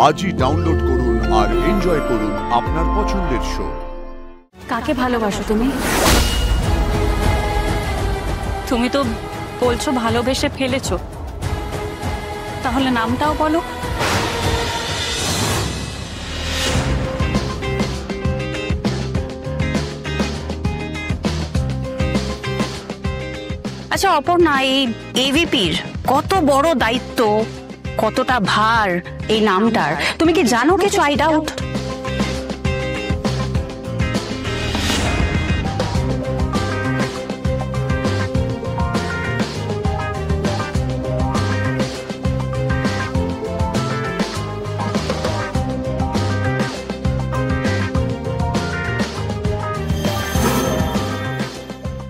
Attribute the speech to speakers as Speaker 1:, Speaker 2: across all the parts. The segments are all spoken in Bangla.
Speaker 1: আজই ডাউনলোড করুন আর এনজয় করুন আপনার পছন্দের শো।
Speaker 2: কাকে ভালোবাসো তুমি? তুমি তো বলছো ভালোবেসে ফেলেছো, তাহলে নামটাও বলো। আচ্ছা অপর্ণা, এই এভিপির কত বড় দায়িত্ব, কতটা ভার এই নামটার, তুমি কি জানো কিছু? I doubt.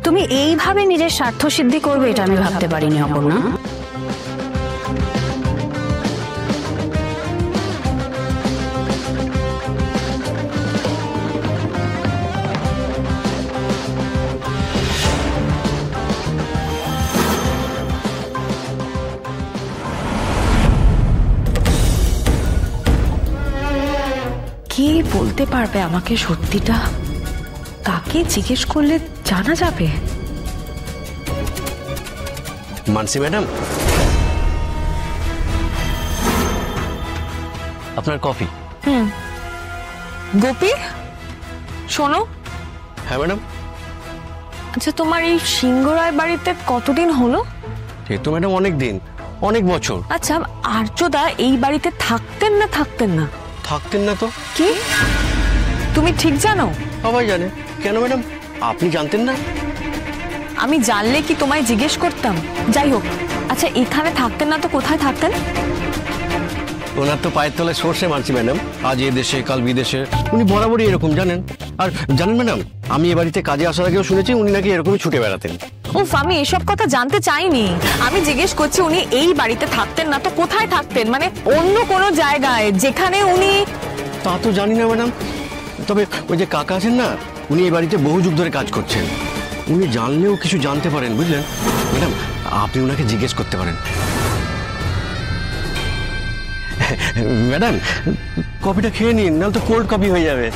Speaker 2: তুমি এইভাবে নিজের স্বার্থ সিদ্ধি করবে এটা আমি ভাবতে পারিনি অপর্ণা।
Speaker 3: কে বলতে পারবে আমাকে সত্যিটা? কাকে জিজ্ঞেস করলে জানা যাবে?
Speaker 4: মানসি ম্যাডাম, আপনার কফি।
Speaker 3: গোপী, শোনো।
Speaker 4: হ্যাঁ ম্যাডাম।
Speaker 3: আচ্ছা, তোমার এই সিংহরায় বাড়িতে কতদিন হলো?
Speaker 4: সে তো ম্যাডাম অনেক দিন, অনেক বছর।
Speaker 3: আচ্ছা, আর্যদা এই বাড়িতে থাকতেন না? থাকতেন না?
Speaker 4: থাকতেন না তো।
Speaker 3: কি তুমি ঠিক জানো?
Speaker 4: সবাই জানে। কেন ম্যাডাম, আপনি জানতেন না?
Speaker 3: আমি জানলে কি তোমায় জিজ্ঞেস করতাম? যাই হোক, আচ্ছা এখানে থাকতেন না তো কোথায় থাকতেন?
Speaker 4: ওনার তো পায়ের তলায় সরষে মানছি ম্যাডাম, আজ এ দেশে কাল বিদেশে। উনি বরাবরই এরকম, জানেন। আর জানেন ম্যাডাম, আমি এ বাড়িতে কাজে আসার আগেও শুনেছি উনি নাকি এরকমই ছুটে বেড়াতেন।
Speaker 3: উফ, আমি এসব কথা জানতে চাইনি। আমি জিজ্ঞেস করছি উনি এই বাড়িতে থাকতেন না তো কোথায় থাকতেন, মানে অন্য কোনো জায়গায় যেখানে উনি।
Speaker 4: তা তো জানি না ম্যাডাম, তবে ওই যে কাকা আছেন না, উনি এই বাড়িতে বহু যুগ ধরে কাজ করছেন। উনি জানলেও কিছু জানতে পারেন, বুঝলেন ম্যাডাম। আপনি ওনাকে জিজ্ঞেস করতে পারেন। ম্যাডাম, কফিটা খেয়ে নিন, নাহলে তো কোল্ড কফি হয়ে যাবে।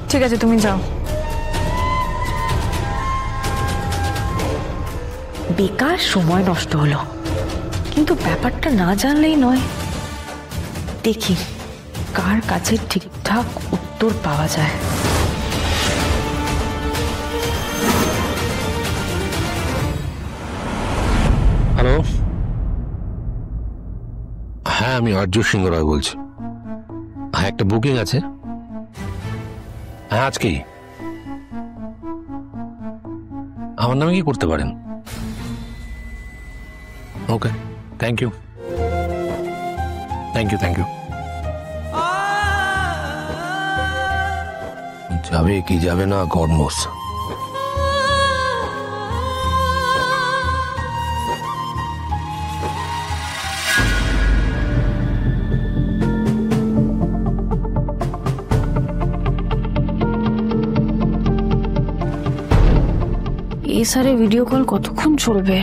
Speaker 3: ঠিক আছে, তুমি যাও। বেকার সময় নষ্ট হলো, কিন্তু ব্যাপারটা না জানলেই নয়। দেখি কার কাছে ঠিকঠাক উত্তর পাওয়া যায়।
Speaker 5: হ্যালো, হ্যাঁ আমি আর্য সিংহ রায় বলছি। হ্যাঁ, একটা বুকিং আছে। হ্যাঁ আজকেই। আমার নামে কি করতে পারেন? Okay, thank you, thank you, thank you. যাবে কি যাবে না, গড নোস।
Speaker 2: এই সারে ভিডিও কল কতক্ষণ চলবে?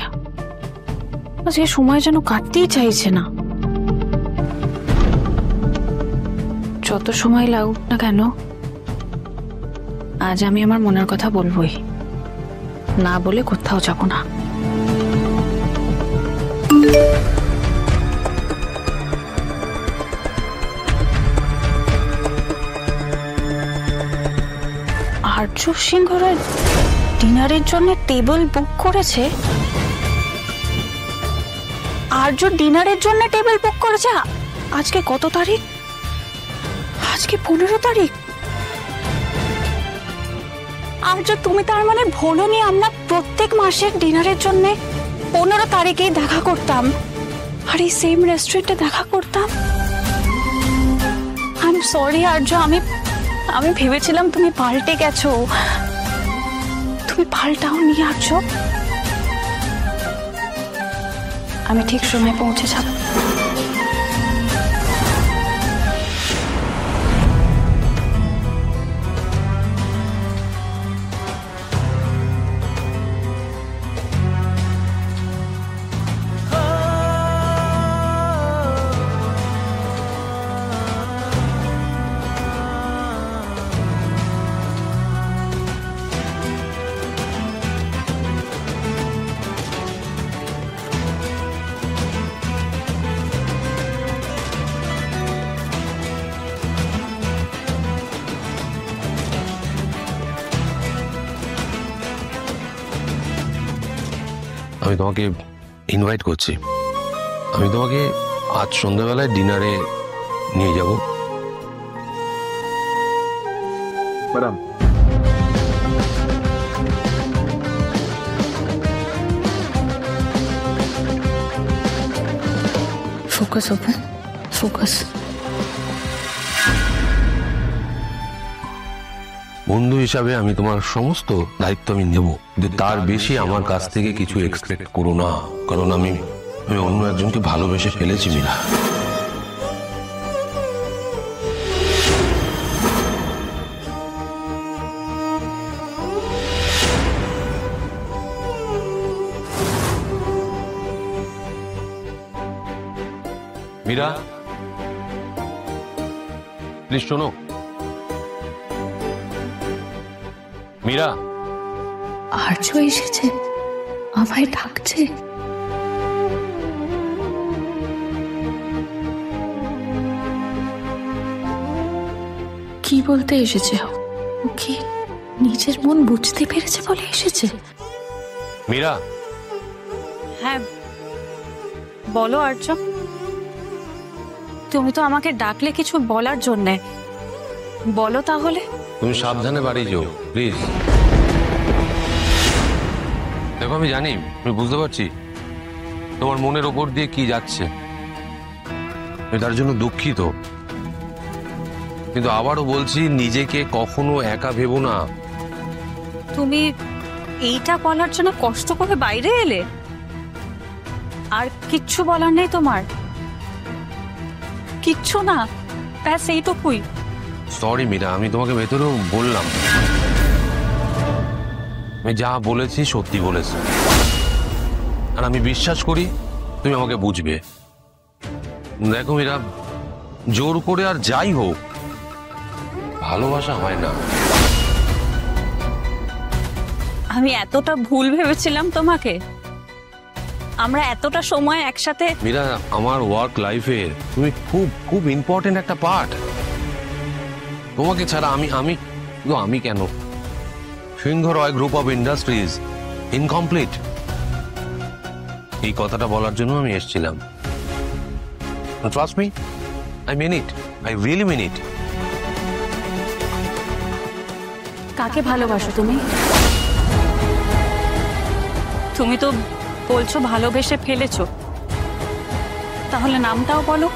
Speaker 2: আজকে সময় যেন কাটতেই চাইছে না। যত সময় লাগুক না কেন, আজ আমি আমার মনের কথা বলবোই, না বলে কোথাও যাব না। আর্য সিংহরা ডিনারের জন্য টেবিল বুক করেছে? আর্য ডিনারের জন্য টেবিল বুক করেছে? আজকে কত তারিখ? আজকে 15 তারিখ। আর্য, তুমি তার মানে বলোনি আমরা প্রত্যেক মাসের ডিনারের জন্য 15 তারিখেই দেখা করতাম, আর এই সেম রেস্টুরেন্টে দেখা করতাম? আই এম সরি আর্য, আমি ভেবেছিলাম তুমি পাল্টে গেছো। তুমি পাল্টাও নি আর্য। আমি ঠিক সময় পৌঁছে যাব।
Speaker 5: আমি তোমাকে ইনভাইট করছি। আমি তোমাকে আজ সন্ধ্যাবেলায় ডিনারে নিয়ে যাব।
Speaker 6: Madam,
Speaker 3: focus open, focus.
Speaker 5: বন্ধু হিসাবে আমি তোমার সমস্ত দায়িত্ব আমি নেব, কিন্তু তার বেশি আমার কাছ থেকে কিছু এক্সপেক্ট করো না, কারণ আমি অন্য একজনকে ভালোবেসে ফেলেছি মীরা। মীরা, প্লিজ শোনো। মীরা,
Speaker 3: আর্য এসেছে, আমায় ডাকছে। কি বলতে এসেছে? ও কি নিজের মন বুঝতে পেরেছে বলে এসেছে?
Speaker 5: মীরা,
Speaker 2: হ্যাঁ বলো আর্য। তুমি তো আমাকে ডাকলে কিছু বলার জন্যে, বলো তাহলে।
Speaker 5: তুমি সাবধানে বাড়ি যাও প্লিজ। দেখো, আমি জানি, আমি বুঝতে পারছি তোমার মনের ওপর দিয়ে কি যাচ্ছে, আমি তার জন্য দুঃখিত, কিন্তু আবারও বলছি, নিজেকে কখনো একা ভেবো না।
Speaker 2: তুমি এইটা বলার জন্য কষ্ট করে বাইরে এলে? আর কিচ্ছু বলার নেই তোমার? কিচ্ছু না, ব্যাস এইটুকুই?
Speaker 5: সরি মীরা, আমি তোমাকে ভেতরেও বললাম, আমি যা বলেছি সত্যি বলেছি, আর আমি বিশ্বাস করি তুমি আমাকে বুঝবে। দেখো মীরা, জোর করে আর যাই হোক ভালোবাসা হয় না।
Speaker 2: আমি এতটা ভুল ভেবেছিলাম তোমাকে? আমরা এতটা সময় একসাথে।
Speaker 5: মীরা, আমার ওয়ার্ক লাইফে তুমি খুব খুব ইম্পর্টেন্ট একটা পার্ট। তোমাকে ছাড়া আমি কেন, Singha Roy group of industries incomplete. এই কথাটা বলার জন্য আমি এসেছিলাম। Trust me, I mean it, I really mean it.
Speaker 2: কাকে ভালোবাসো তুমি? তুমি তো বলছো ভালোবেসে ফেলেছো, তাহলে নামটাও বলো।